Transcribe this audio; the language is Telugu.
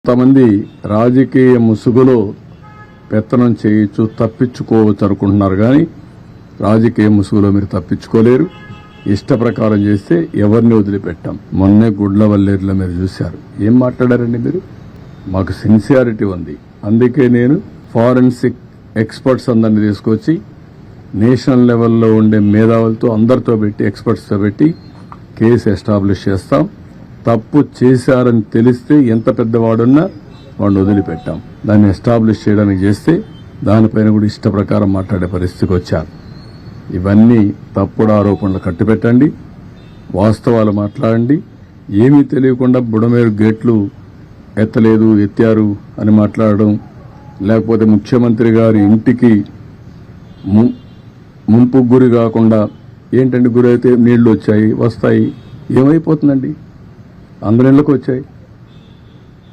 కొంతమంది రాజకీయ ముసుగులో పెత్తనం చేయొచ్చు, తప్పించుకోవచ్చు అనుకుంటున్నారు. కానీ రాజకీయ ముసుగులో మీరు తప్పించుకోలేరు. ఇష్ట ప్రకారం చేస్తే ఎవరిని వదిలిపెట్టాం. మొన్నే గుడ్లవల్లేరులో మీరు చూశారు. ఏం మాట్లాడారండి మీరు? మాకు సిన్సియారిటీ ఉంది. అందుకే నేను ఫారెన్సిక్ ఎక్స్పర్ట్స్ అందరినీ తీసుకొచ్చి నేషనల్ లెవెల్లో ఉండే మేధావులతో అందరితో పెట్టి, ఎక్స్పర్ట్స్తో పెట్టి కేసు ఎస్టాబ్లిష్ చేస్తాం. తప్పు చేశారని తెలిస్తే ఎంత పెద్దవాడున్నా వాడిని వదిలిపెట్టాం. దాన్ని ఎస్టాబ్లిష్ చేయడానికి చేస్తే దానిపైన కూడా ఇష్ట ప్రకారం మాట్లాడే పరిస్థితికి వచ్చారు. ఇవన్నీ తప్పుడు ఆరోపణలు కట్టిపెట్టండి, వాస్తవాలు మాట్లాడండి. ఏమీ తెలియకుండా బుడమేరు గేట్లు ఎత్తలేదు, ఎత్తారు అని మాట్లాడడం, లేకపోతే ముఖ్యమంత్రి గారి ఇంటికి ముంపు గురి కాకుండా ఏంటంటే గురి అయితే నీళ్లు వచ్చాయి, వస్తాయి, ఏమైపోతుందండి? అందరి ఇళ్లకు వచ్చాయి.